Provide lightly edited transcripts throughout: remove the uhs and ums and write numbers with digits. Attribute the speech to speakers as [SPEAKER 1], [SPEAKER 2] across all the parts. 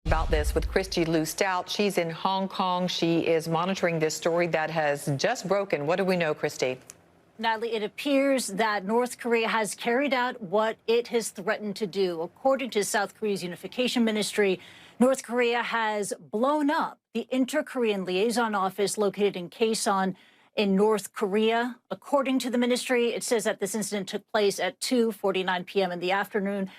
[SPEAKER 1] About this with Kristie Lu Stout. She's in Hong Kong. She is monitoring this story that has just broken. What do we know, Kristie?
[SPEAKER 2] Natalie, it appears that North Korea has carried out what it has threatened to do. According to South Korea's unification ministry, North Korea has blown up the Inter-Korean liaison office located in Kaesong in North Korea. According to the ministry, it says that this incident took place at 2:49 p.m. in the afternoon,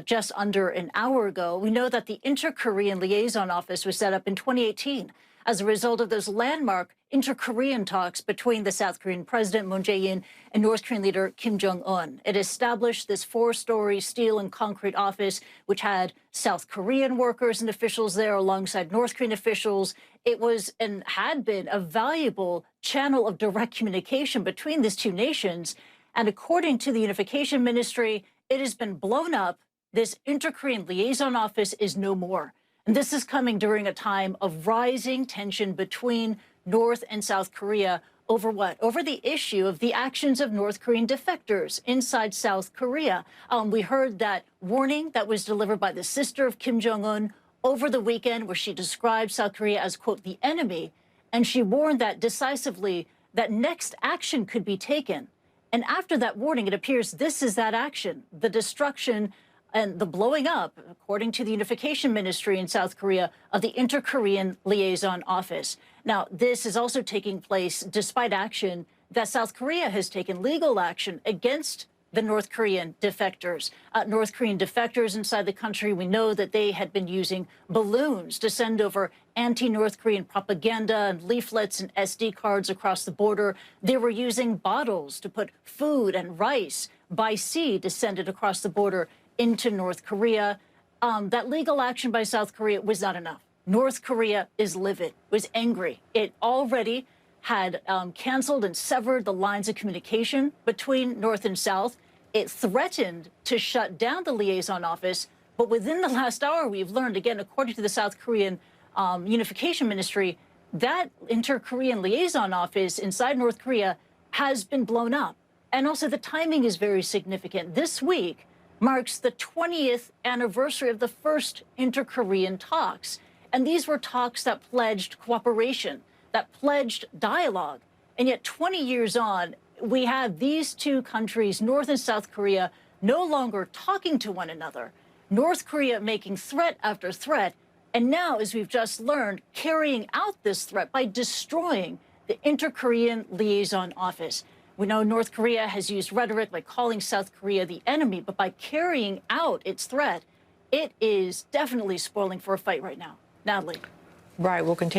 [SPEAKER 2] just under an hour ago. We know that the Inter-Korean liaison office was set up in 2018 as a result of those landmark inter-Korean talks between the South Korean President Moon Jae-In and North Korean leader Kim Jong-un. It established this 4-story steel and concrete office, which had South Korean workers and officials there alongside North Korean officials. It was and had been a valuable channel of direct communication between these two nations. And according to the unification ministry, it has been blown up. This inter-Korean liaison office is no more. And this is coming during a time of rising tension between North and South Korea over what? Over the issue of the actions of North Korean defectors inside South Korea. We heard that warning that was delivered by the sister of Kim Jong-un over the weekend, where she described South Korea as, quote, the enemy. And she warned that decisively that next action could be taken. And after that warning, it appears this is that action, the destruction and the blowing up, according to the unification ministry in South Korea, of the Inter-Korean liaison office. Now, this is also taking place despite action that South Korea has taken legal action against the North Korean defectors. North Korean defectors inside the country, we know that they had been using balloons to send over anti-North Korean propaganda and leaflets and SD cards across the border. They were using bottles to put food and rice by sea to send it across the border into North Korea. That legal action by South Korea was not enough. North Korea is livid, was angry. It already had canceled and severed the lines of communication between North and South. It threatened to shut down the liaison office. But within the last hour, we've learned, again, according to the South Korean unification ministry, that Inter-Korean liaison office inside North Korea has been blown up. And also the timing is very significant. This week marks the 20th anniversary of the first inter-Korean talks. And these were talks that pledged cooperation, that pledged dialogue. And yet 20 years on, we have these two countries, North and South Korea, no longer talking to one another. North Korea making threat after threat. And now, as we've just learned, carrying out this threat by destroying the Inter-Korean liaison office. We know North Korea has used rhetoric by calling South Korea the enemy, but by carrying out its threat, it is definitely spoiling for a fight right now. Natalie.
[SPEAKER 1] Right, we'll continue.